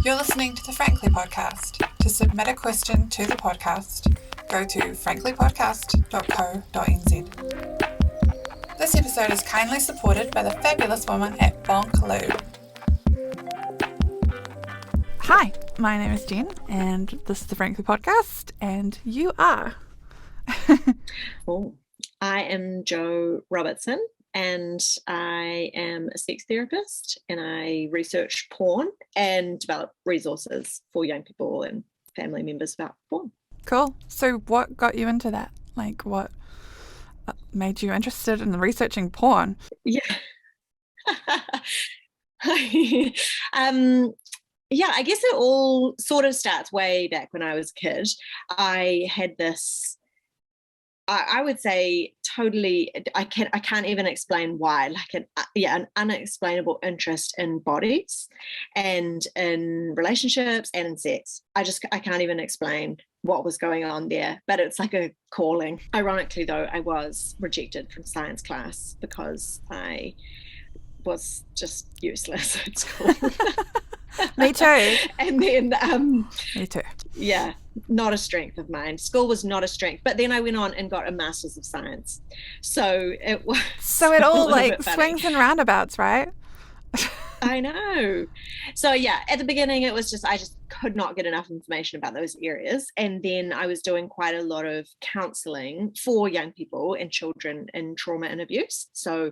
You're listening to the Frankly Podcast. To submit a question to the podcast, go to franklypodcast.co.nz. This episode is kindly supported by the fabulous woman at Bonk Lube. Hi, my name is Jen, and this is the Frankly Podcast, and you are... Oh, I am Jo Robertson, and I am a sex therapist, and I research porn and develop resources for young people and family members about porn. Cool. So what got you into that? Like, what made you interested in researching porn? Yeah. Yeah, I guess it all sort of starts way back when I was a kid. I had this, I would say totally, I can't even explain why, like an unexplainable interest in bodies and in relationships and in sex. I can't even explain what was going on there, but it's like a calling. Ironically though, I was rejected from science class because I was just useless at school. Me too. And then Me too. Yeah, not a strength of mine. School was not a strength. But then I went on and got a Master's of Science. So it was it all like swings and roundabouts, right? I know. So yeah, at the beginning it was I just could not get enough information about those areas. And then I was doing quite a lot of counseling for young people and children in trauma and abuse. So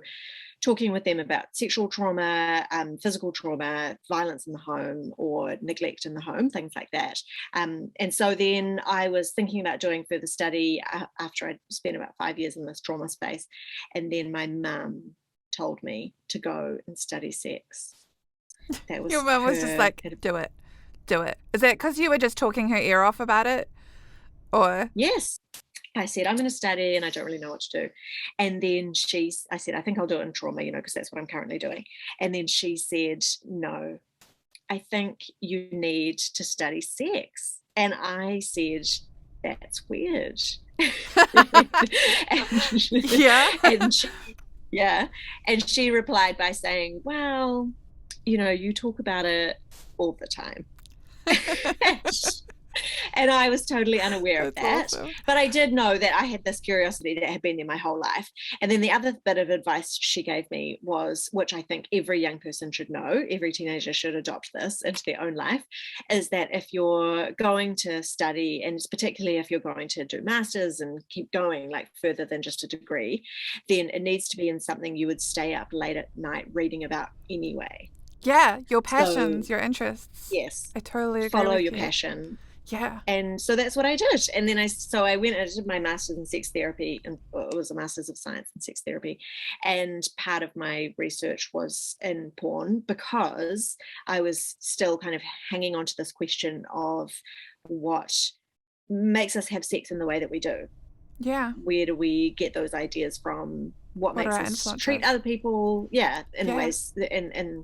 talking with them about sexual trauma, physical trauma, violence in the home or neglect in the home, things like that. And so then I was thinking about doing further study after I'd spent about 5 years in this trauma space. And then my mum told me to go and study sex. That was Your mum was just like, do it. Is it because you were just talking her ear off about it? Or? Yes. I said, I'm going to study and I don't really know what to do. And then I said, I think I'll do it in trauma, because that's what I'm currently doing. And then she said, no, I think you need to study sex. And I said, that's weird. And she replied by saying, well, you talk about it all the time. And I was totally unaware of that. Awesome. But I did know that I had this curiosity that had been there my whole life. And then the other bit of advice she gave me was, which I think every young person should know, every teenager should adopt this into their own life, is that if you're going to study, and particularly if you're going to do masters and keep going like further than just a degree, then it needs to be in something you would stay up late at night reading about anyway. Yeah, your passions, your interests. Yes. I totally agree. Follow with your you. passion. Yeah. And so that's what I did. And then I went and did my master's in sex therapy, and it was a Master's of Science in sex therapy. And part of my research was in porn because I was still kind of hanging on to this question of what makes us have sex in the way that we do. Yeah. Where do we get those ideas from? What makes us treat other people, ways, in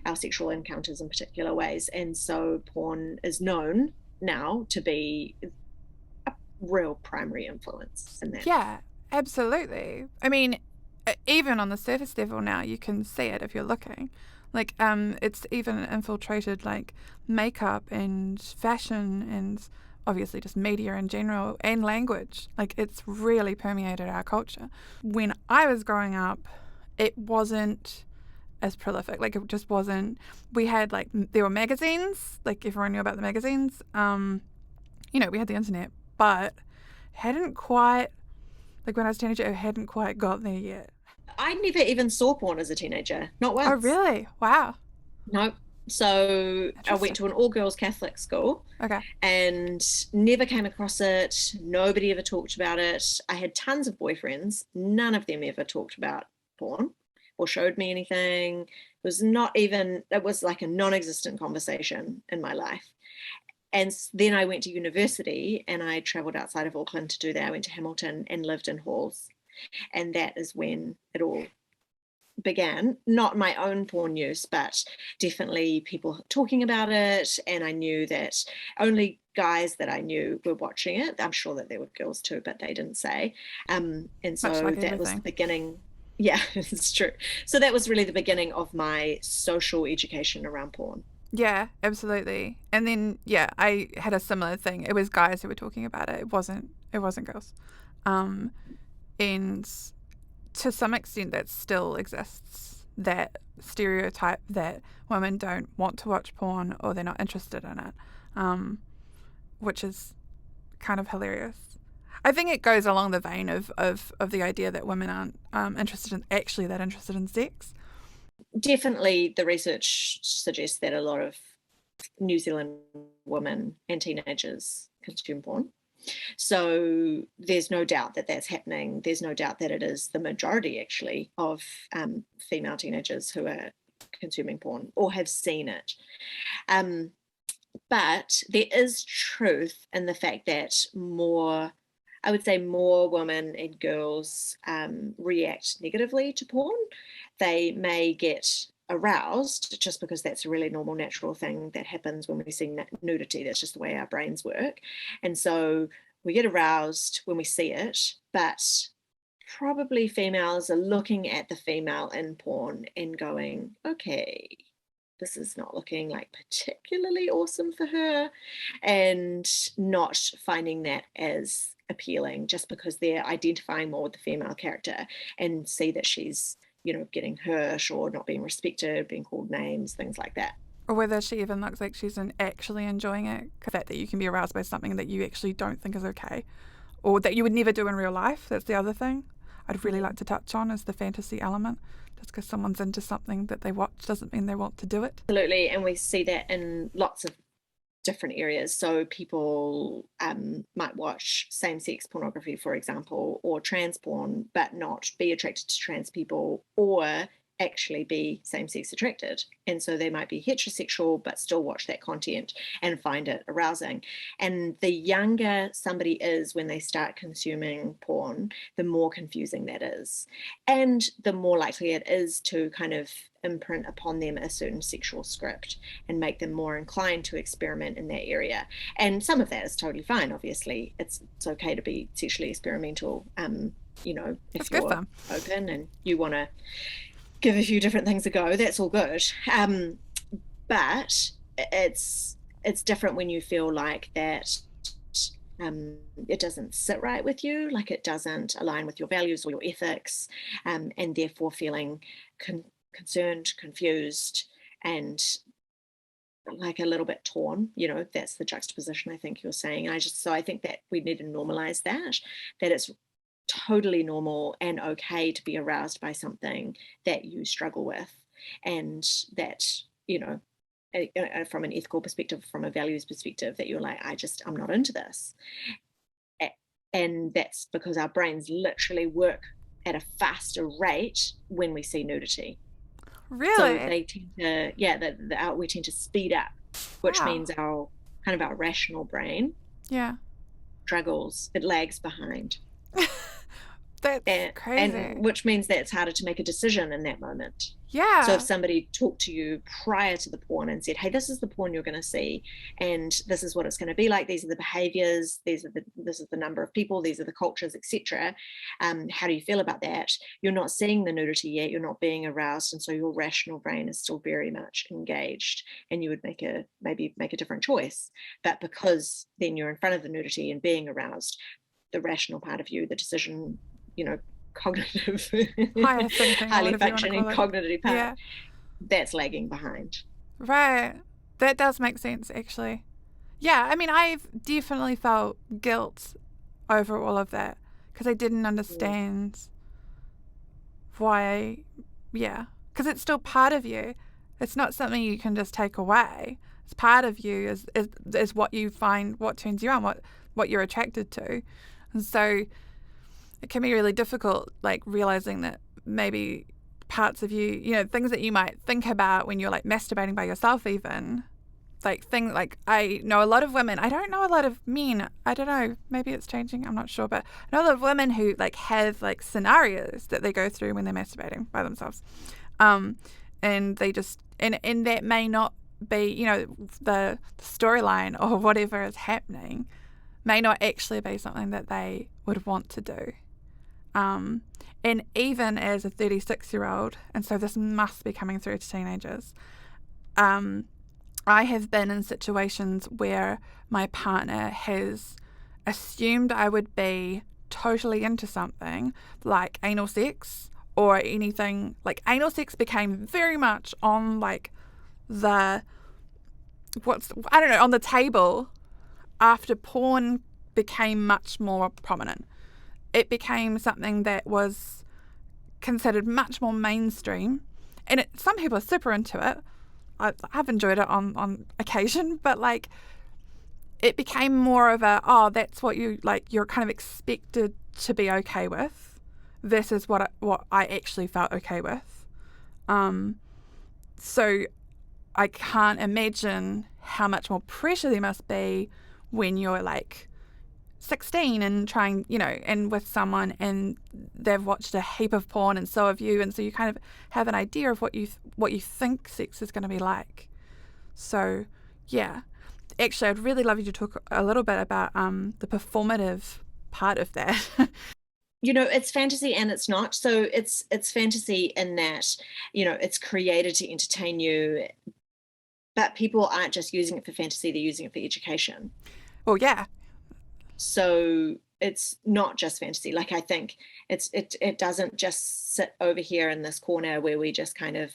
our sexual encounters in particular ways. And so porn is known now to be a real primary influence in that. Yeah, absolutely. I mean, even on the surface level now, you can see it if you're looking. Like, it's even infiltrated like makeup and fashion and obviously just media in general and language. Like, it's really permeated our culture. When I was growing up, it wasn't as prolific. Like, it just wasn't. We had there were magazines, like everyone knew about the magazines. We had the internet, but hadn't quite, like when I was a teenager, it hadn't quite got there yet. I never even saw porn as a teenager, not once. Oh really? Wow. No. So I went to an all-girls Catholic school. Okay. And never came across it. Nobody ever talked about it. I had tons of boyfriends. None of them ever talked about porn or showed me anything. It was like a non-existent conversation in my life. And then I went to university and I traveled outside of Auckland to do that. I went to Hamilton and lived in halls. And that is when it all began. Not my own porn use, but definitely people talking about it. And I knew that only guys that I knew were watching it. I'm sure that there were girls too, but they didn't say. And so that was the beginning. Yeah, it's true. So that was really the beginning of my social education around porn. Yeah, absolutely. And then I had a similar thing. It was guys who were talking about it. It wasn't girls. Um, and to some extent that still exists. That stereotype that women don't want to watch porn or they're not interested in it, which is kind of hilarious. I think it goes along the vein of the idea that women aren't that interested in sex. Definitely, the research suggests that a lot of New Zealand women and teenagers consume porn. So there's no doubt that that's happening. There's no doubt that it is the majority, actually, of female teenagers who are consuming porn or have seen it. But there is truth in the fact that I would say more women and girls react negatively to porn. They may get aroused just because that's a really normal, natural thing that happens when we see nudity. That's just the way our brains work. And so we get aroused when we see it, but probably females are looking at the female in porn and going, okay, this is not looking like particularly awesome for her, and not finding that as appealing just because they're identifying more with the female character and see that she's, getting hurt or not being respected, being called names, things like that. Or whether she even looks like she's actually enjoying it. The fact that you can be aroused by something that you actually don't think is okay, or that you would never do in real life. That's the other thing I'd really like to touch on, is the fantasy element. Just because someone's into something that they watch doesn't mean they want to do it. Absolutely, and we see that in lots of different areas. So people might watch same-sex pornography, for example, or trans porn, but not be attracted to trans people, or actually be same-sex attracted. And so they might be heterosexual but still watch that content and find it arousing. And the younger somebody is when they start consuming porn, the more confusing that is, and the more likely it is to kind of imprint upon them a certain sexual script and make them more inclined to experiment in that area. And some of that is totally fine. Obviously, it's okay to be sexually experimental, if you're open and you want to give a few different things a go, that's all good. But it's different when you feel like that it doesn't sit right with you, like it doesn't align with your values or your ethics, and therefore feeling concerned, confused, and like a little bit torn. That's the juxtaposition I think you're saying. And I think that we need to normalize that it's totally normal and okay to be aroused by something that you struggle with, and that, from an ethical perspective, from a values perspective, that you're like, I'm not into this. And that's because our brains literally work at a faster rate when we see nudity. Really? So they tend to, we tend to speed up, which means our rational brain struggles, it lags behind. That's crazy. And which means that it's harder to make a decision in that moment. Yeah. So if somebody talked to you prior to the porn and said, hey, this is the porn you're going to see, and this is what it's going to be like, these are the behaviors, this is the number of people, these are the cultures, etc. How do you feel about that? You're not seeing the nudity yet, you're not being aroused, and so your rational brain is still very much engaged, and you would maybe make a different choice. But because then you're in front of the nudity and being aroused, the rational part of you, the decision, cognitive, highly functioning cognitive part, that's lagging behind. Right. That does make sense, actually. Yeah, I mean, I've definitely felt guilt over all of that because I didn't understand why, because it's still part of you. It's not something you can just take away. It's part of you, is what you find, what turns you on, what you're attracted to. And so it can be really difficult, like realizing that maybe parts of you, things that you might think about when you're like masturbating by yourself, even like things like, I know a lot of women, I don't know a lot of men, I don't know, maybe it's changing, I'm not sure, but I know a lot of women who like have like scenarios that they go through when they're masturbating by themselves, and they just and that may not be, the storyline or whatever is happening may not actually be something that they would want to do. And even as a 36-year-old, and so this must be coming through to teenagers, I have been in situations where my partner has assumed I would be totally into something like anal sex or anything. Like anal sex became very much on like the on the table after porn became much more prominent. It became something that was considered much more mainstream, and some people are super into it. I've enjoyed it on occasion, but like it became more of that's what you're kind of expected to be okay with versus what I actually felt okay with. So I can't imagine how much more pressure there must be when you're like 16 and trying, and with someone and they've watched a heap of porn and so have you, and so you kind of have an idea of what you think sex is going to be like. So, yeah. Actually, I'd really love you to talk a little bit about the performative part of that. It's fantasy and it's not. So it's fantasy in that, it's created to entertain you, but people aren't just using it for fantasy, they're using it for education. Well, yeah. So it's not just fantasy. Like I think it doesn't just sit over here in this corner where we just kind of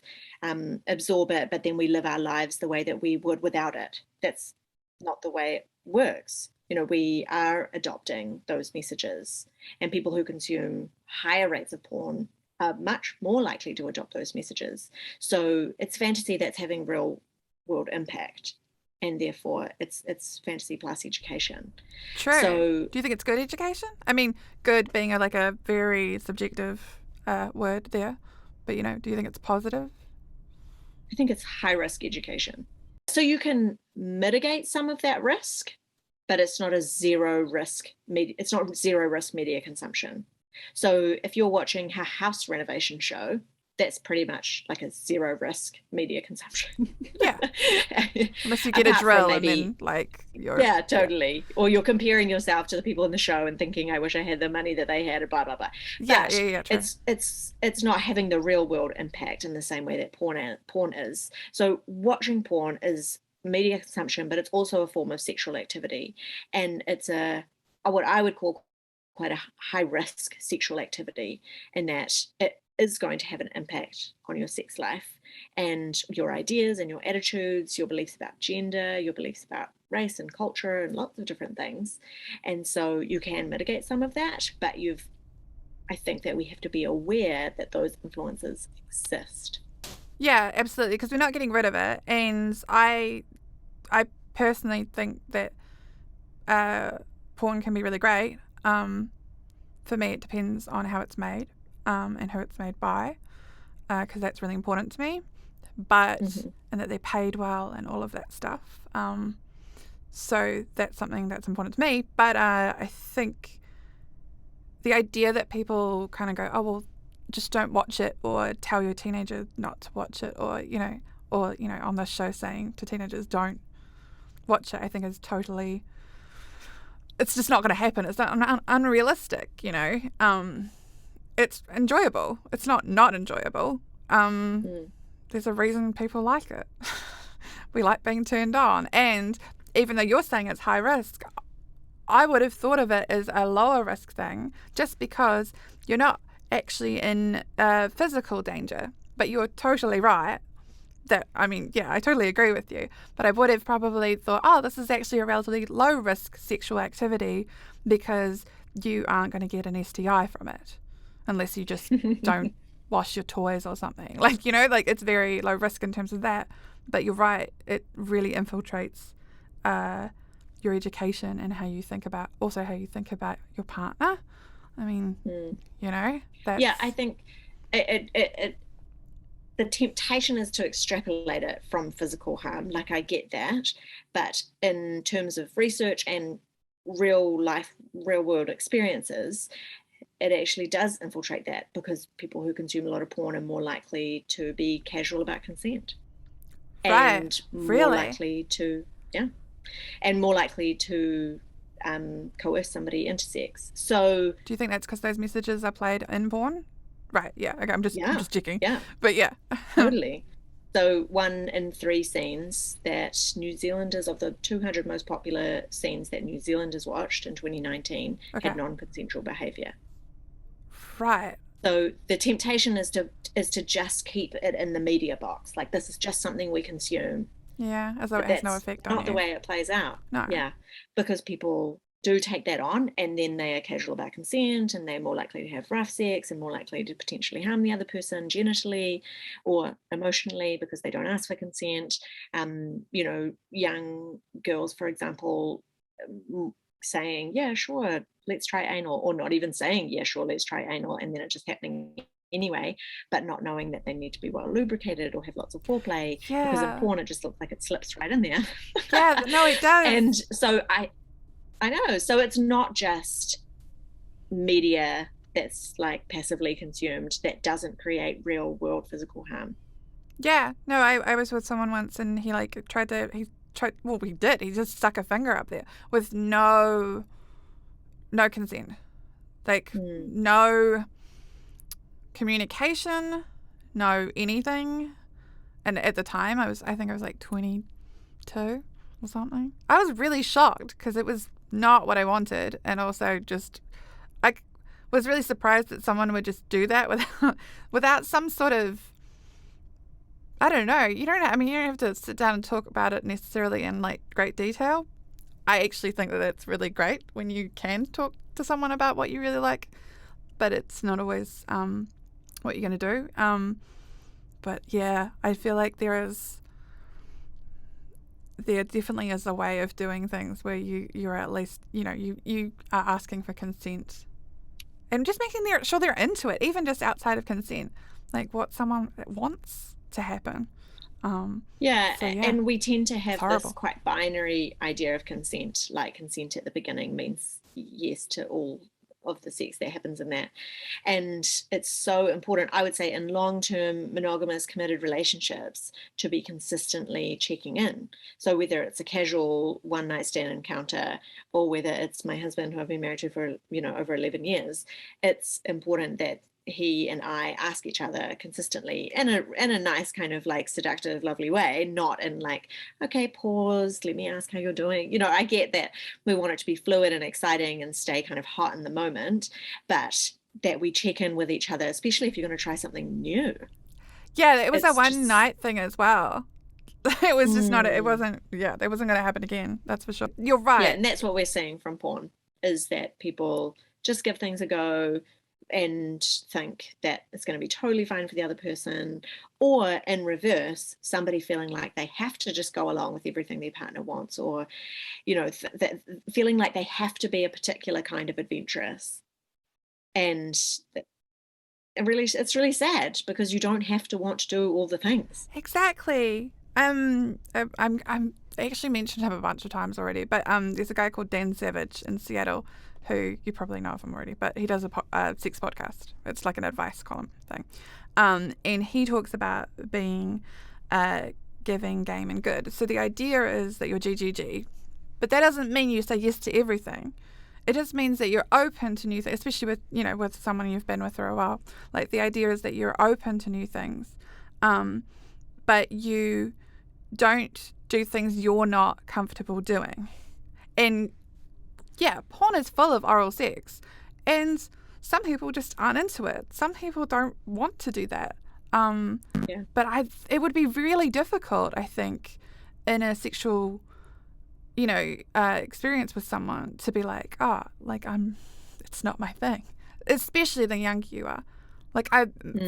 absorb it, but then we live our lives the way that we would without it. That's not the way it works. We are adopting those messages, and people who consume higher rates of porn are much more likely to adopt those messages. So it's fantasy that's having real world impact, and therefore it's fantasy plus education. True. So do you think it's good education? I mean, good being a very subjective word there, but do you think it's positive? I think it's high risk education. So you can mitigate some of that risk, but it's not zero risk media consumption. So if you're watching a house renovation show, that's pretty much like a zero risk media consumption. Yeah. Unless you get a drill and then you're... Yeah, totally. Yeah. Or you're comparing yourself to the people in the show and thinking, I wish I had the money that they had, blah, blah, blah. Yeah, true. It's not having the real world impact in the same way that porn is. So watching porn is media consumption, but it's also a form of sexual activity. And it's what I would call quite a high risk sexual activity, in that it is going to have an impact on your sex life and your ideas and your attitudes, your beliefs about gender, your beliefs about race and culture and lots of different things. And so you can mitigate some of that, but I think that we have to be aware that those influences exist. Yeah, absolutely, because we're not getting rid of it. And I personally think that porn can be really great. For me, it depends on how it's made. And who it's made by, because that's really important to me, but and that they're paid well and all of that stuff. So that's something that's important to me. But I think the idea that people kind of go, oh well, just don't watch it, or tell your teenager not to watch it, or on this show saying to teenagers don't watch it, I think is totally. It's just not going to happen. It's not unrealistic, It's enjoyable. It's not enjoyable. There's a reason people like it. We like being turned on. And even though you're saying it's high risk, I would have thought of it as a lower risk thing, just because you're not actually in physical danger. But you're totally right. I totally agree with you. But I would have probably thought, this is actually a relatively low risk sexual activity because you aren't going to get an STI from it. Unless you just don't wash your toys or something. It's very low risk in terms of that. But you're right, it really infiltrates your education and how you think about your partner. I mean, that's... Yeah, I think the temptation is to extrapolate it from physical harm. I get that. But in terms of research and real world experiences, it actually does infiltrate that, because people who consume a lot of porn are more likely to be casual about consent. Right. And really? more likely to coerce somebody into sex. So do you think that's because those messages are played in porn? Right, yeah. Okay, I'm just checking. Yeah. But yeah. Totally. So 1 in 3 scenes that New Zealanders, of the 200 most popular scenes that New Zealanders watched in 2019, Okay. had non-consensual behavior. Right. So the temptation is to just keep it in the media box. Like, this is just something we consume. Yeah, as though But it has no that's effect on not the you. way it plays out. No. Yeah. Because people do take that on, and then they are casual about consent, and they're more likely to have rough sex and more likely to potentially harm the other person genitally or emotionally because they don't ask for consent. Young girls, for example, saying, yeah, sure, let's try anal, or not even saying, yeah, sure, let's try anal, and then it just happening anyway, but not knowing that they need to be well lubricated or have lots of foreplay, because in Yeah. porn it just looks like it slips right in there. Yeah, no, it does. And so I know, so it's not just media that's like passively consumed that doesn't create real world physical harm. Yeah, no, I was with someone once and he he did. He just stuck a finger up there with no consent. Like, no communication, no anything. And at the time, I think I was like 22 or something. I was really shocked because it was not what I wanted. And also just, I was really surprised that someone would just do that without some sort of, I don't know. You don't have to sit down and talk about it necessarily in like great detail. I actually think that it's really great when you can talk to someone about what you really like, but it's not always what you're going to do. But yeah, I feel like there definitely is a way of doing things where you're at least, you are asking for consent and just making sure they're into it, even just outside of consent, like what someone wants to happen. And we tend to have this horrible. quite binary idea of consent, like consent at the beginning means yes to all of the sex that happens in that. And it's so important, I would say, in long-term monogamous committed relationships to be consistently checking in. So whether it's a casual one-night stand encounter or whether it's my husband who I've been married to for over 11 years, it's important that he and I ask each other consistently in a nice kind of like seductive, lovely way, not in like, okay, pause, let me ask how you're doing. I get that we want it to be fluid and exciting and stay kind of hot in the moment, but that we check in with each other, especially if you're going to try something new. Yeah, it was a It's one just night thing as well. It was just not, it wasn't going to happen again. That's for sure. You're right. Yeah, and that's what we're seeing from porn, is that people just give things a go and think that it's going to be totally fine for the other person, or in reverse, somebody feeling like they have to just go along with everything their partner wants, or that feeling like they have to be a particular kind of adventurous. And it's really sad because you don't have to want to do all the things. Exactly. I'm actually mentioned him a bunch of times already, but there's a guy called Dan Savage in Seattle who you probably know of him already, but he does a sex podcast. It's like an advice column thing. And he talks about being giving, game, and good. So the idea is that you're GGG, but that doesn't mean you say yes to everything. It just means that you're open to new things, especially with, with someone you've been with for a while. Like, the idea is that you're open to new things, but you don't do things you're not comfortable doing. And yeah, porn is full of oral sex, and some people just aren't into it. Some people don't want to do that. But it would be really difficult, I think, in a sexual, experience with someone to be like, it's not my thing, especially the younger you are. Like,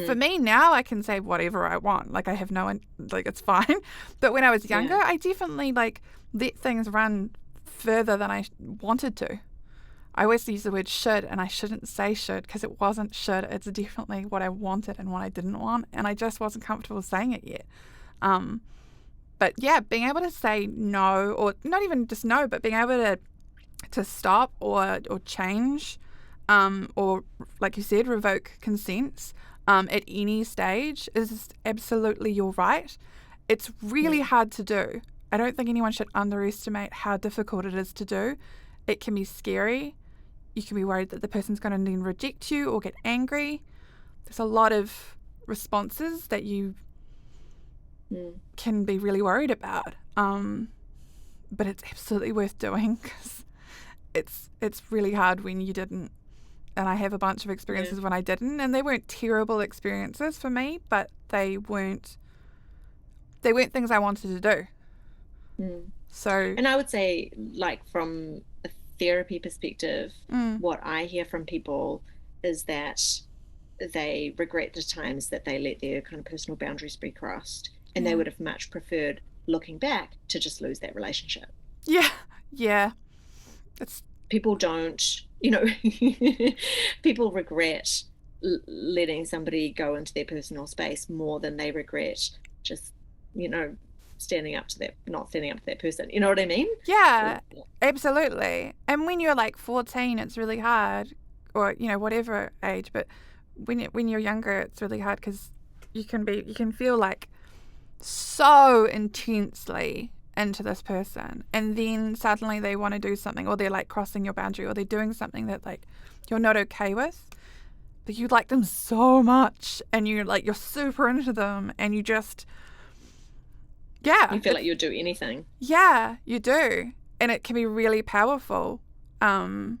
for me now, I can say whatever I want. Like, I have it's fine. But when I was younger, I definitely let things run further than I wanted to. I always use the word should, and I shouldn't say should because it wasn't should. It's definitely what I wanted and what I didn't want, and I just wasn't comfortable saying it yet. But yeah, being able to say no, or not even just no, but being able to stop or change, or like you said, revoke consents at any stage is absolutely your right. It's really hard to do. I don't think anyone should underestimate how difficult it is to do. It can be scary. You can be worried that the person's going to then reject you or get angry. There's a lot of responses that you can be really worried about. But it's absolutely worth doing, because it's really hard when you didn't. And I have a bunch of experiences when I didn't, and they weren't terrible experiences for me, but they weren't things I wanted to do. So, and I would say, like, from a therapy perspective, what I hear from people is that they regret the times that they let their kind of personal boundaries be crossed, and they would have much preferred, looking back, to just lose that relationship. Yeah. It's people don't, people regret letting somebody go into their personal space more than they regret just, not standing up to that person. You know what I mean? Yeah, absolutely. And when you're like 14, it's really hard, or whatever age. But when you're younger, it's really hard, because you can feel like so intensely into this person, and then suddenly they want to do something, or they're like crossing your boundary, or they're doing something that like you're not okay with, but you like them so much, and you're super into them, and you just you feel like you'll do anything. Yeah, you do, and it can be really powerful. But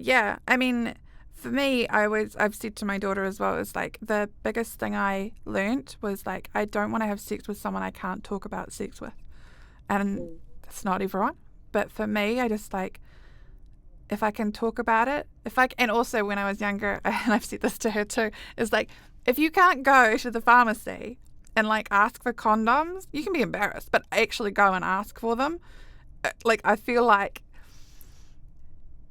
yeah, I mean, for me, I've said to my daughter as well, is like the biggest thing I learnt was like, I don't want to have sex with someone I can't talk about sex with. And it's not everyone, but for me, I just like, if I can talk about it, and also when I was younger, and I've said this to her too, is like, if you can't go to the pharmacy and like ask for condoms, you can be embarrassed, but actually go and ask for them. Like, I feel like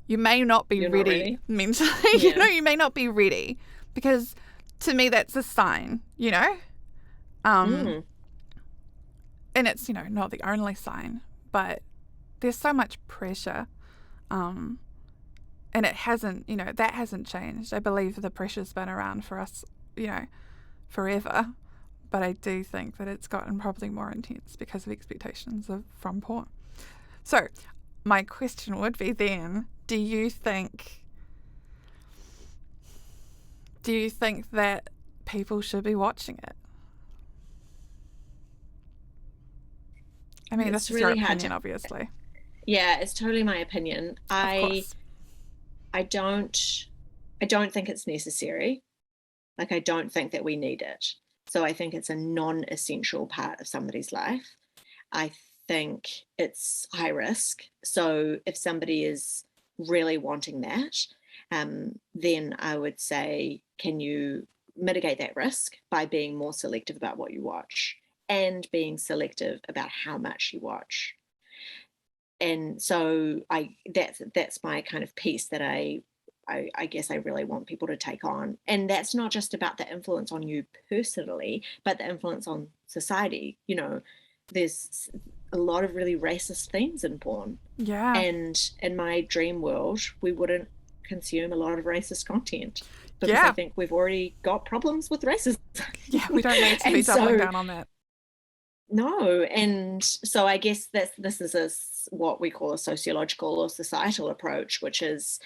you may not be ready mentally. You may not be ready, because to me that's a sign, and it's not the only sign, but there's so much pressure, and it hasn't that hasn't changed. I believe the pressure's been around for us forever, but I do think that it's gotten probably more intense because of expectations from porn. So my question would be then, do you think that people should be watching it? I mean, this is really your opinion, obviously. Yeah, it's totally my opinion. Of course. I don't think it's necessary. Like, I don't think that we need it. So I think it's a non-essential part of somebody's life. I think it's high risk. So if somebody is really wanting that, then I would say, can you mitigate that risk by being more selective about what you watch, and being selective about how much you watch? And so that's my kind of piece that I guess I really want people to take on. And that's not just about the influence on you personally, but the influence on society. There's a lot of really racist themes in porn. Yeah. And in my dream world, we wouldn't consume a lot of racist content, because I think we've already got problems with racism. Yeah, we don't need to be doubling down on that. No, and so I guess this is what we call a sociological or societal approach, which is,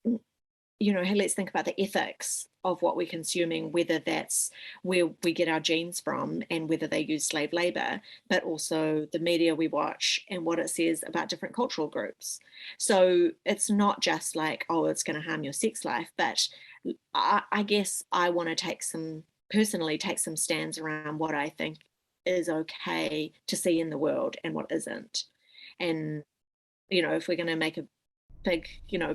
hey, let's think about the ethics of what we're consuming, whether that's where we get our genes from and whether they use slave labor, but also the media we watch and what it says about different cultural groups. So it's not just like, oh, it's going to harm your sex life, but I guess I want to personally take some stands around what I think is okay to see in the world and what isn't. And, if we're going to make a big,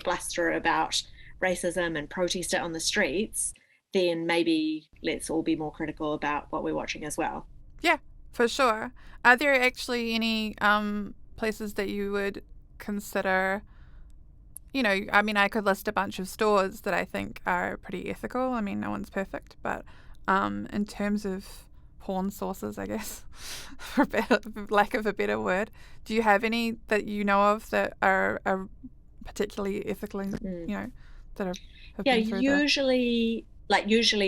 bluster about racism and protest it on the streets, then maybe let's all be more critical about what we're watching as well. Yeah, for sure. Are there actually any places that you would consider, I mean, I could list a bunch of stores that I think are pretty ethical. I mean, no one's perfect, but in terms of porn sources, I guess, for lack of a better word, do you have any that you know of that are particularly ethically, that have been through usually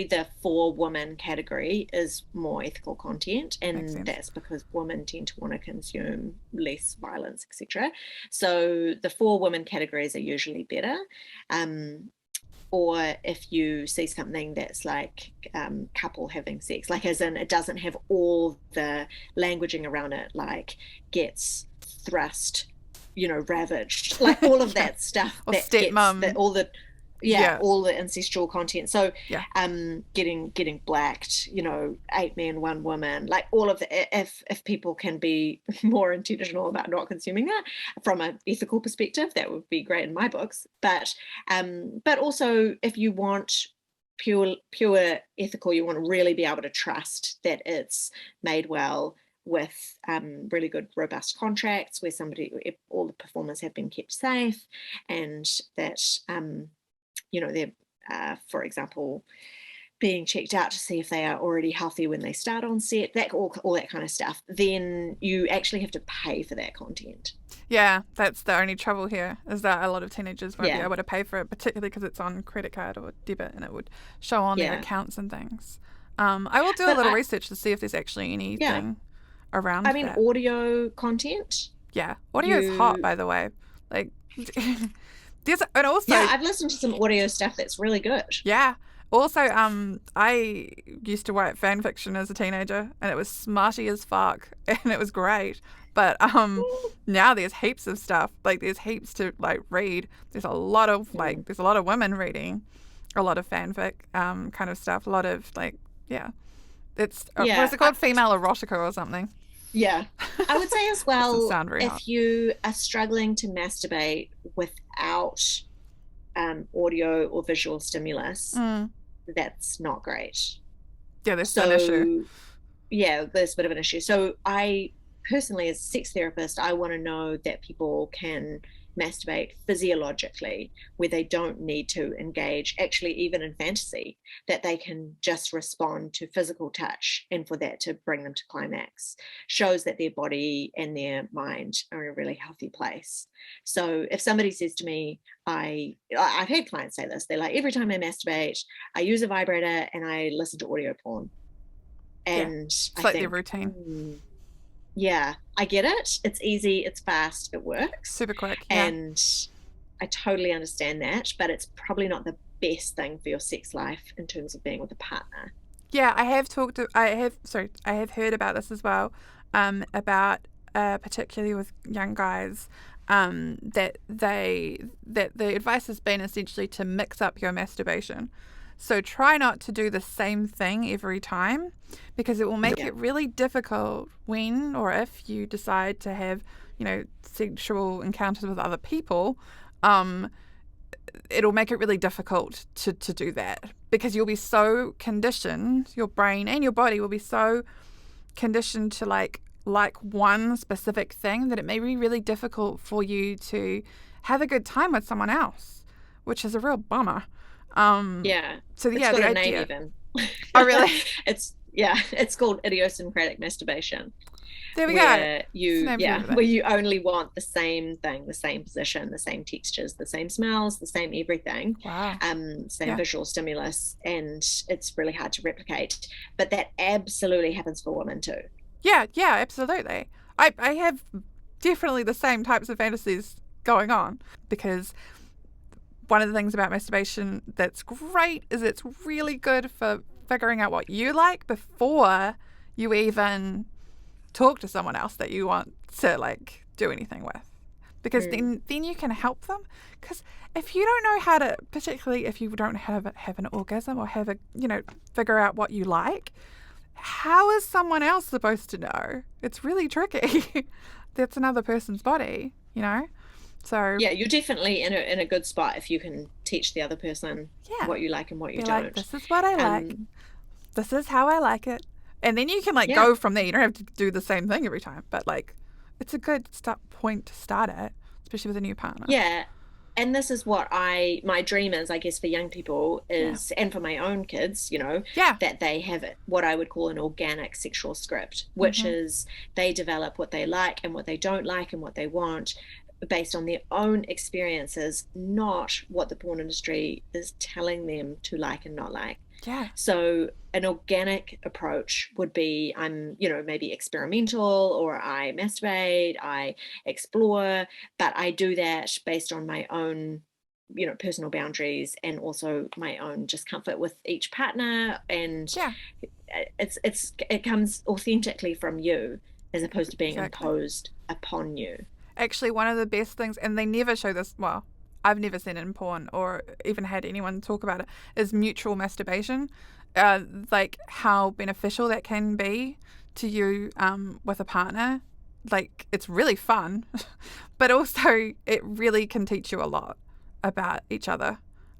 the for women category is more ethical content, and that's because women tend to want to consume less violence, etc. So the for women categories are usually better. or if you see something that's like couple having sex, like as in it doesn't have all the languaging around it, like gets thrust, ravaged, like all of Yeah. that stuff Or that gets stepmom. all the Yeah. all the ancestral content. So Yeah. getting blacked, 8 men 1 woman, like all of the, if people can be more intentional about not consuming that from an ethical perspective, that would be great in my books. But also if you want pure ethical, you want to really be able to trust that it's made well with really good robust contracts where all the performers have been kept safe, and that they're, for example, being checked out to see if they are already healthy when they start on set, that all that kind of stuff, then you actually have to pay for that content. Yeah, that's the only trouble here, is that a lot of teenagers won't be Yeah. able to pay for it, particularly because it's on credit card or debit and it would show on their Yeah. accounts and things. I will do a But little research to see if there's actually anything around that. audio content. Yeah, audio is hot, by the way. Like, there's, and also, Yeah, I've listened to some audio stuff that's really good. yeah. Also, I used to write fan fiction as a teenager, and it was smarty as fuck, and it was great. But now there's heaps of stuff. Like, there's heaps to like read. There's a lot of there's a lot of women reading a lot of fanfic kind of stuff. A lot of it's what is it called? Female erotica or something. Yeah, I would say as well, if hot. you are struggling to masturbate without audio or visual stimulus, that's not great. Yeah, there's an issue. Yeah, there's a bit of an issue. So I personally, as a sex therapist, I want to know that people can masturbate physiologically, where they don't need to engage, actually even in fantasy, that they can just respond to physical touch, and for that to bring them to climax shows that their body and their mind are in a really healthy place. So if somebody says to me, I've had clients say this, they're like, every time I masturbate, I use a vibrator and I listen to audio porn. And it's like their routine. Yeah, I get it. It's easy, it's fast, it works. Super quick. Yeah. And I totally understand that, but it's probably not the best thing for your sex life in terms of being with a partner. Yeah, I have heard about this as well, about particularly with young guys, that the advice has been essentially to mix up your masturbation. So try not to do the same thing every time, because it will make it really difficult when or if you decide to have, sexual encounters with other people. It'll make it really difficult to do that, because you'll be so conditioned, your brain and your body will be so conditioned to like one specific thing, that it may be really difficult for you to have a good time with someone else, which is a real bummer. So it's the got a idea. name even. Oh really? It's called idiosyncratic masturbation. There we go. Where you only want the same thing, the same position, the same textures, the same smells, the same everything. Wow. Same visual stimulus, and it's really hard to replicate. But that absolutely happens for women too. Yeah, absolutely. I have definitely the same types of fantasies going on, because one of the things about masturbation that's great is it's really good for figuring out what you like before you even talk to someone else that you want to like do anything with, because then you can help them. Because if you don't know how to, particularly if you don't have an orgasm or have figure out what you like, how is someone else supposed to know? It's really tricky. That's another person's body, So yeah, you're definitely in a good spot if you can teach the other person what you like and what you don't. Like, this is what I like. This is how I like it. And then you can go from there. You don't have to do the same thing every time, but it's a good point to start at, especially with a new partner. Yeah. And this is what my dream is, I guess, for young people is, and for my own kids, that they have what I would call an organic sexual script, which is they develop what they like and what they don't like and what they want based on their own experiences, not what the porn industry is telling them to like and not like. Yeah. So an organic approach would be, I'm, maybe experimental, or I masturbate, I explore, but I do that based on my own personal boundaries and also my own just comfort with each partner. And Yeah, it comes authentically from you as opposed to being exactly. imposed upon you. Actually, one of the best things, and they never show this, well, I've never seen it in porn or even had anyone talk about it, is mutual masturbation. Like how beneficial that can be to you with a partner. Like, it's really fun, but also it really can teach you a lot about each other.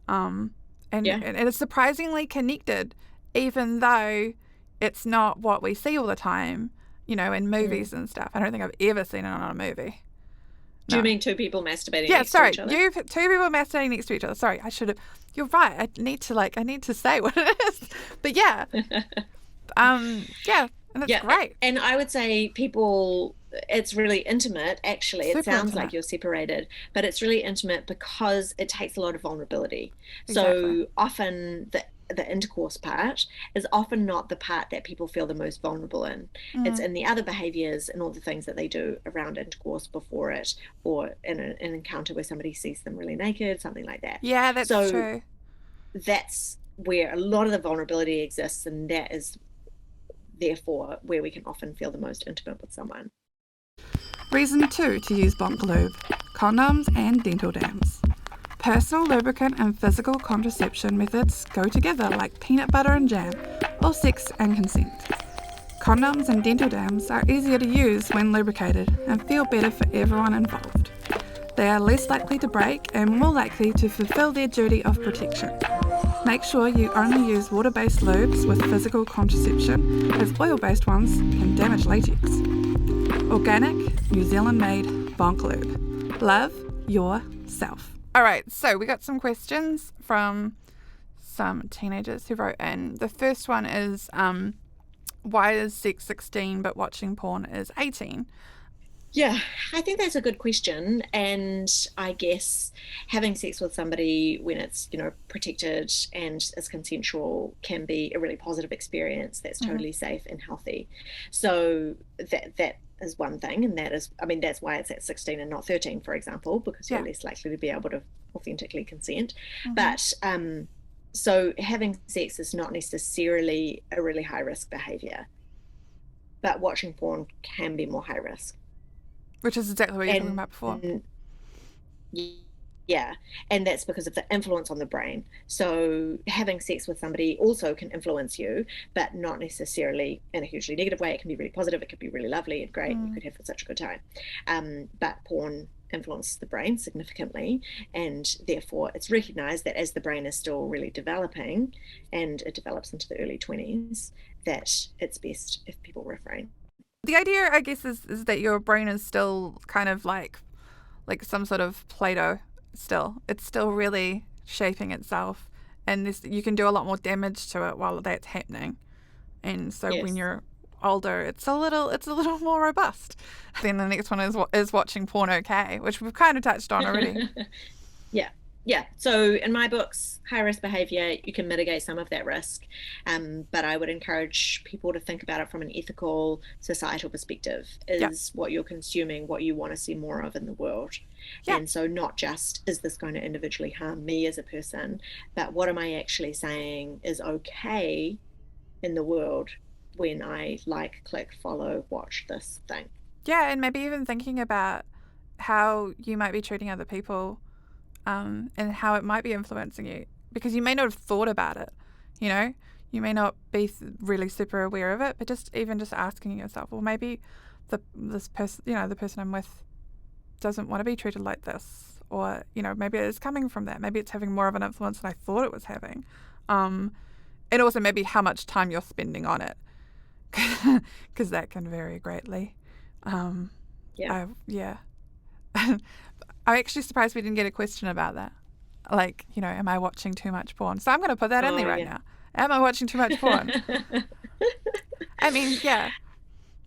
Um, Yeah. and it's surprisingly connected, even though it's not what we see all the time, in movies and stuff. I don't think I've ever seen it on a movie. Do you No. mean two people masturbating Yeah, next to sorry. each other? You two people masturbating next to each other. Sorry, I should have. You're right. I need to say what it is. But yeah, yeah, and it's great. And I would say it's really intimate. Actually, it Super sounds intimate. like you're separated, but it's really intimate because it takes a lot of vulnerability. Exactly. So often the intercourse part is often not the part that people feel the most vulnerable in. It's in the other behaviors and all the things that they do around intercourse before it, or in an encounter where somebody sees them really naked, something like that. Yeah, that's true. That's where a lot of the vulnerability exists, and that is therefore where we can often feel the most intimate with someone. Reason 2 to use bonk lube: condoms and dental dams. Personal lubricant and physical contraception methods go together like peanut butter and jam, or sex and consent. Condoms and dental dams are easier to use when lubricated and feel better for everyone involved. They are less likely to break and more likely to fulfill their duty of protection. Make sure you only use water-based lubes with physical contraception, as oil-based ones can damage latex. Organic, New Zealand-made bonk lube. Love yourself. All right, so we got some questions from some teenagers who wrote in. The first one is, why is sex 16 but watching porn is 18? Yeah, I think that's a good question. And I guess having sex with somebody when it's, protected and is consensual can be a really positive experience that's totally safe and healthy. So that is one thing. And that's why it's at 16 and not 13, for example, because you're less likely to be able to authentically consent. But so having sex is not necessarily a really high risk behavior, but watching porn can be more high risk. Which is exactly what you were talking about before. Yeah, and that's because of the influence on the brain. So having sex with somebody also can influence you, but not necessarily in a hugely negative way. It can be really positive. It could be really lovely and great. You could have such a good time. But porn influences the brain significantly, and therefore it's recognized that as the brain is still really developing, and it develops into the early 20s, that it's best if people refrain. The idea, I guess, is that your brain is still kind of like some sort of Play-Doh still. It's still really shaping itself, and you can do a lot more damage to it while that's happening. And so when you're older, it's a little more robust. Then the next one is watching porn okay, which we've kind of touched on already. Yeah. So in my books, high risk behavior, you can mitigate some of that risk. But I would encourage people to think about it from an ethical, societal perspective. Is what you're consuming what you want to see more of in the world? And so not just, is this going to individually harm me as a person, but what am I actually saying is okay in the world when I like, click, follow, watch this thing? Yeah, and maybe even thinking about how you might be treating other people, and how it might be influencing you, because you may not have thought about it. You may not be really super aware of it, but just asking yourself, well, maybe this person, the person I'm with, doesn't want to be treated like this, or maybe it's coming from that. Maybe it's having more of an influence than I thought it was having, and also maybe how much time you're spending on it, because that can vary greatly. I'm actually surprised we didn't get a question about that. Like, am I watching too much porn? So I'm going to put that in there right now. Am I watching too much porn? I mean, yeah.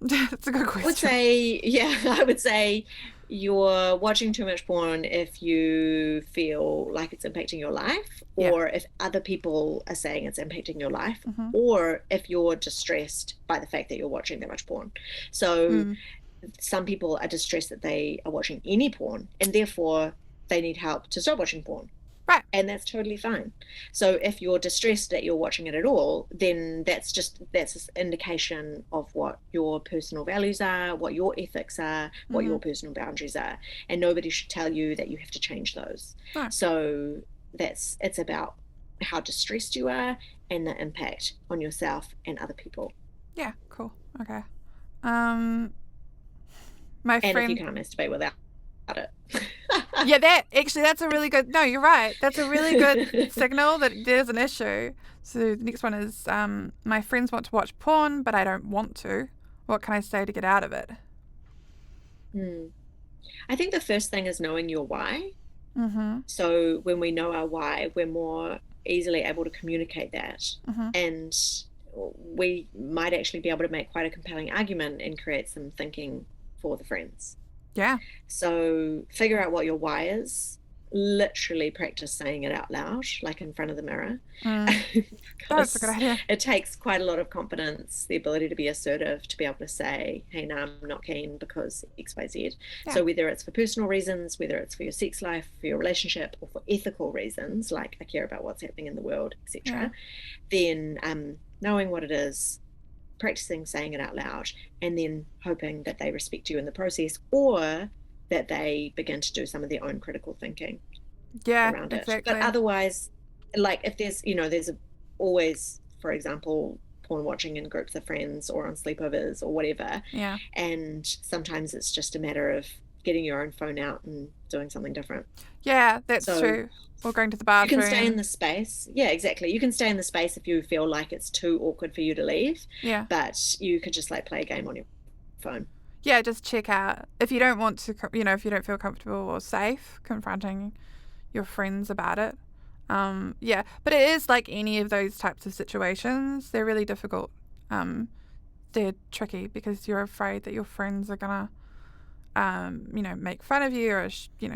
It's a good question. I would say you're watching too much porn if you feel like it's impacting your life, or if other people are saying it's impacting your life, or if you're distressed by the fact that you're watching that much porn. So some people are distressed that they are watching any porn, and therefore they need help to stop watching porn. And that's totally fine. So if you're distressed that you're watching it at all, then that's an indication of what your personal values are, what your ethics are, what your personal boundaries are. And nobody should tell you that you have to change those. No. So it's about how distressed you are and the impact on yourself and other people. Yeah, cool. Okay. And if you can't masturbate without it. Yeah, that's a really good, no, you're right. That's a really good signal that there's an issue. So the next one is, my friends want to watch porn, but I don't want to. What can I say to get out of it? I think the first thing is knowing your why. Mm-hmm. So when we know our why, we're more easily able to communicate that. And we might actually be able to make quite a compelling argument and create some thinking for the friends. Yeah. So figure out what your why is. Literally practice saying it out loud, like in front of the mirror. That's a good idea. It takes quite a lot of confidence, the ability to be assertive, to be able to say, hey, no, I'm not keen because XYZ. Yeah. So whether it's for personal reasons, whether it's for your sex life, for your relationship, or for ethical reasons, like I care about what's happening in the world, etc., then knowing what it is, practicing saying it out loud, and then hoping that they respect you in the process, or that they begin to do some of their own critical thinking around it. But otherwise, like if there's always, for example, porn watching in groups of friends or on sleepovers or whatever. Yeah. And sometimes it's just a matter of getting your own phone out and doing something different. Yeah, that's true. Or going to the bathroom. You can stay in the space. Yeah, exactly. You can stay in the space if you feel like it's too awkward for you to leave. Yeah. But you could just like play a game on your phone. Yeah, just check out. If you don't want to, if you don't feel comfortable or safe confronting your friends about it. Yeah, but it is like any of those types of situations. They're really difficult. They're tricky because you're afraid that your friends are going to, make fun of you or,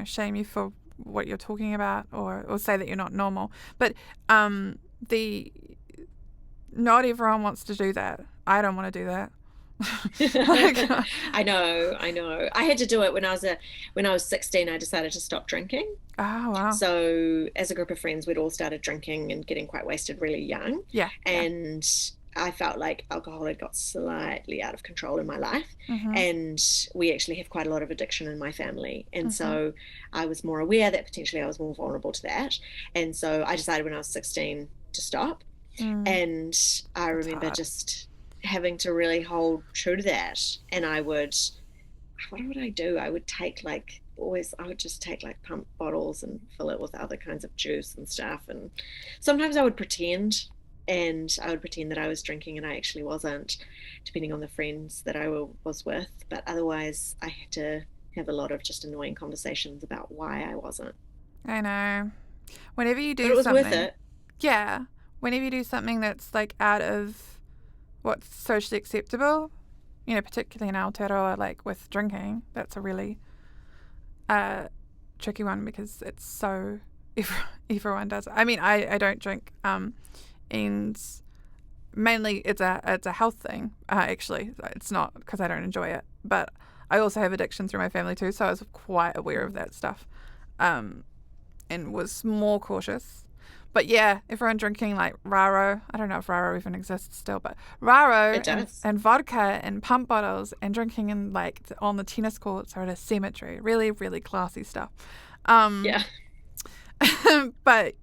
shame you for what you're talking about or say that you're not normal. But not everyone wants to do that. I don't want to do that. I know. I had to do it when I was 16. I decided to stop drinking. Oh wow. So as a group of friends, we'd all started drinking and getting quite wasted really young. Yeah. And I felt like alcohol had got slightly out of control in my life. And we actually have quite a lot of addiction in my family. And so I was more aware that potentially I was more vulnerable to that. And so I decided when I was 16 to stop. And I remember just having to really hold true to that. And what would I do? I would just take like pump bottles and fill it with other kinds of juice and stuff. And sometimes I would pretend that I was drinking and I actually wasn't, depending on the friends that I was with. But otherwise I had to have a lot of just annoying conversations about why I wasn't. I know. Whenever you do but it was something worth it. Yeah. Whenever you do something that's like out of what's socially acceptable, particularly in Aotearoa, like with drinking, that's a really tricky one because it's so everyone does it. I mean, I don't drink, and mainly it's a health thing. Actually, it's not because I don't enjoy it, but I also have addiction through my family too, so I was quite aware of that stuff, and was more cautious. But yeah, everyone drinking like raro. I don't know if raro even exists still, but raro and vodka and pump bottles and drinking in like on the tennis courts or at a cemetery. Really, really classy stuff. Yeah. But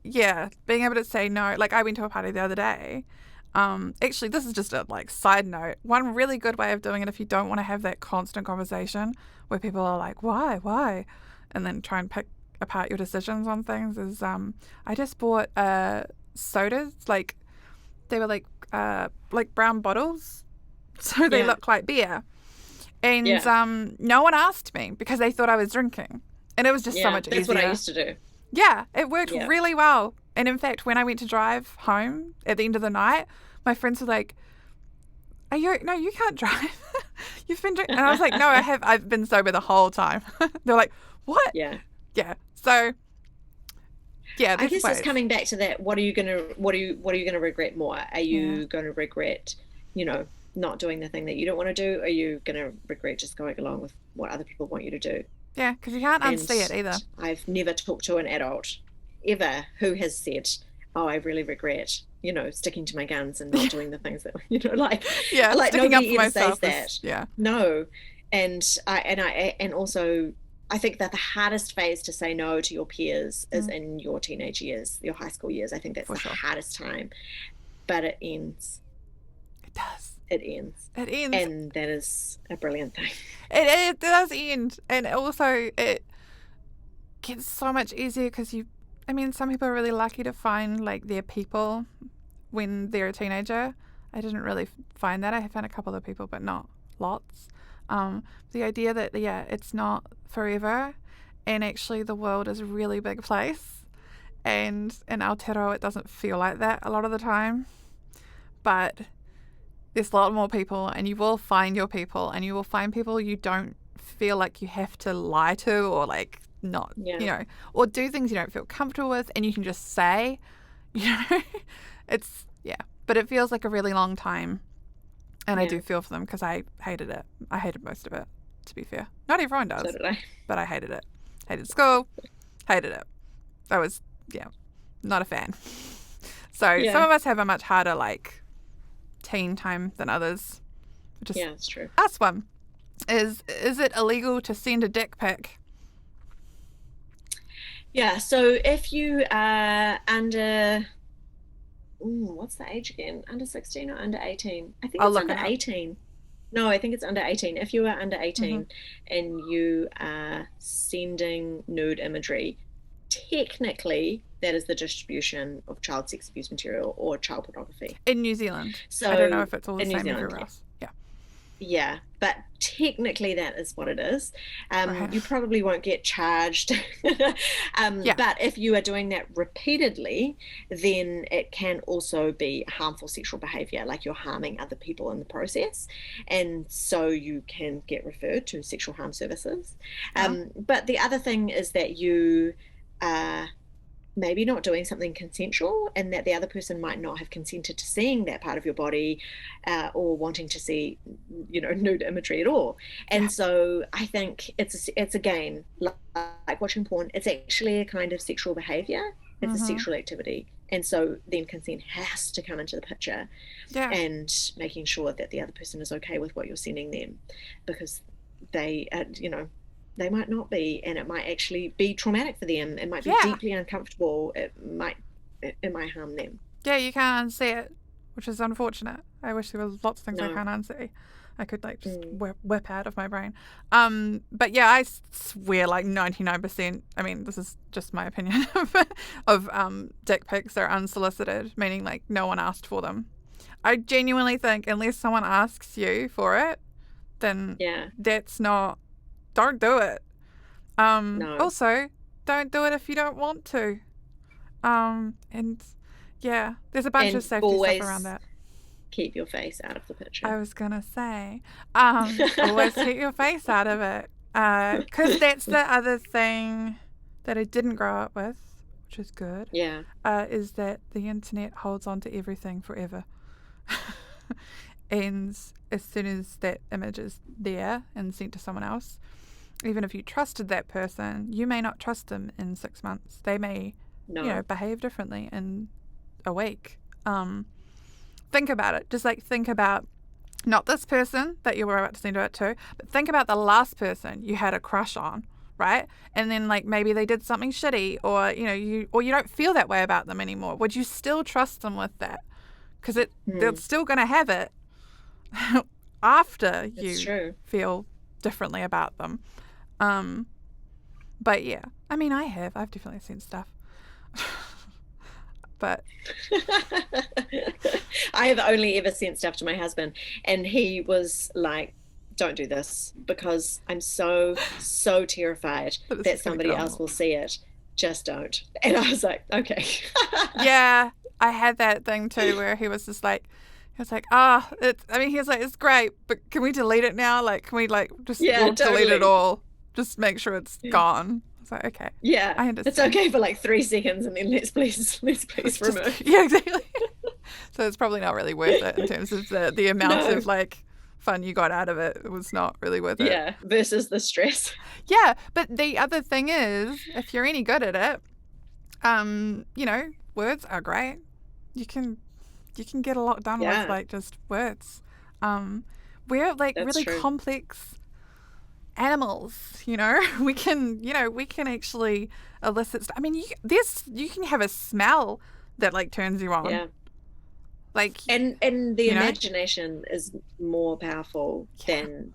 yeah, being able to say no. Like I went to a party the other day. Actually, this is just a like side note. One really good way of doing it if you don't want to have that constant conversation where people are like, why, and then try and pick apart your decisions on things is I just bought sodas, like they were like brown bottles, so they look like beer, and no one asked me because they thought I was drinking, and it was just so much easier. That's what I used to do. Yeah, it worked really well. And in fact, when I went to drive home at the end of the night, my friends were like, no, you can't drive. You've been drinking. And I was like, no, I've been sober the whole time. They're like, what? Yeah. So, yeah. I guess it's coming back to that. What are you gonna regret more? Are you gonna regret, not doing the thing that you don't want to do? Or are you gonna regret just going along with what other people want you to do? Yeah, because you can't unsee it either. I've never talked to an adult ever who has said, oh, I really regret, sticking to my guns and not doing the things that, like sticking up for nobody ever says myself that. No. And also I think that the hardest phase to say no to your peers is in your teenage years, your high school years. I think that's hardest time, but it ends. It does. It ends. And that is a brilliant thing. It does end. And also it gets so much easier because some people are really lucky to find like their people when they're a teenager. I didn't really find that. I found a couple of people, but not lots. The idea that, it's not forever, and actually the world is a really big place, and in Aotearoa it doesn't feel like that a lot of the time, but there's a lot more people, and you will find your people, and you will find people you don't feel like you have to lie to or like not, or do things you don't feel comfortable with, and you can just say, but it feels like a really long time. And I do feel for them because I hated it. I hated most of it, to be fair. Not everyone does. So did I. But I hated it. Hated school. Hated it. I was, not a fan. So some of us have a much harder, like, teen time than others. It's true. Last one. Is it illegal to send a dick pic? Yeah, so if you are under... what's the age again? Under 16 or under 18? I think it's under 18. No, I think it's under 18. If you are under 18 and you are sending nude imagery, technically that is the distribution of child sex abuse material or child pornography. In New Zealand. So I don't know if it's all the same everywhere else. Yeah, but technically that is what it is. You probably won't get charged. But if you are doing that repeatedly, then it can also be harmful sexual behavior, like you're harming other people in the process. And so you can get referred to sexual harm services. But the other thing is that you are maybe not doing something consensual, and that the other person might not have consented to seeing that part of your body or wanting to see, nude imagery at all. And so I think it's again, like watching porn, it's actually a kind of sexual behavior. It's a sexual activity. And so then consent has to come into the picture, and making sure that the other person is okay with what you're sending them, because they, they might not be, and it might actually be traumatic for them. It might be deeply uncomfortable. It might harm them. Yeah, you can't unsee it, which is unfortunate. I wish there was lots of things I can't unsee. I could just whip out of my brain. But yeah, I swear like 99%, I mean, this is just my opinion, of dick pics are unsolicited, meaning like no one asked for them. I genuinely think unless someone asks you for it, then that's not... Don't do it. No. Also, don't do it if you don't want to. And there's a bunch of safety stuff around that. Keep your face out of the picture. I was gonna say, always keep your face out of it, because that's the other thing that I didn't grow up with, which is good. Yeah. Is that the internet holds on to everything forever. And as soon as that image is there and sent to someone else, even if you trusted that person, you may not trust them in 6 months. They may, behave differently in a week. Think about it. Just like think about not this person that you were about to send it to, but think about the last person you had a crush on, right? And then like maybe they did something shitty, or you don't feel that way about them anymore. Would you still trust them with that? Because they're still going to have it after you feel differently about them. But yeah, I mean, I've definitely seen stuff. But I have only ever sent stuff to my husband, and he was like, don't do this, because I'm so terrified that somebody else will see it. Just don't. And I was like, okay. Yeah, I had that thing too where he was just like, he was like, it's great, but can we delete it now? Like, can we just delete it all? Just make sure it's gone. I was like, okay. Yeah, I understand. It's okay for like 3 seconds, and then let's please remove. Yeah, exactly. So it's probably not really worth it in terms of the amount of like fun you got out of it. It was not really worth it. Yeah, versus the stress. Yeah, but the other thing is, if you're any good at it, You know, words are great. You can get a lot done with like just words. We're like That's really true. complex animals, you know. We can actually elicit. I mean, you can have a smell that like turns you on. Yeah. Like, And the you know? imagination is more powerful than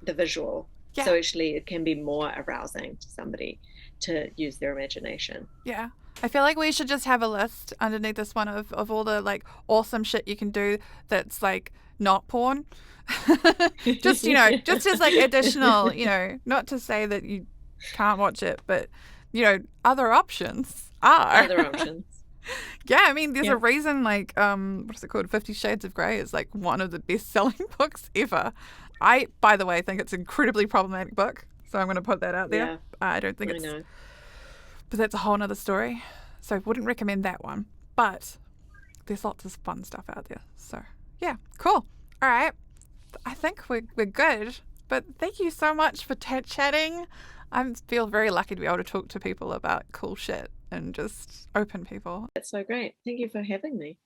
the visual. Yeah. So actually it can be more arousing to somebody to use their imagination. Yeah. I feel like we should just have a list underneath this one of all the like awesome shit you can do that's like not porn. Just, you know, just as like additional, you know, not to say that you can't watch it, but, you know, other options are. Other options. Yeah, I mean, there's Yeah. a reason like what is it called? 50 Shades of Grey is like one of the best-selling books ever. I, by the way, think it's an incredibly problematic book, so I'm going to put that out there. Yeah. I don't think I it's, know. but that's a whole nother story. So I wouldn't recommend that one. But there's lots of fun stuff out there. So yeah, cool. All right, I think we're good. But thank you so much for chatting. I feel very lucky to be able to talk to people about cool shit and just open people. That's so great. Thank you for having me.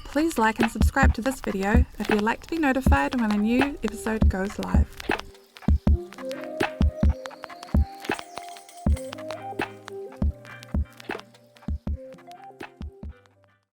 Please like and subscribe to this video if you'd like to be notified when a new episode goes live.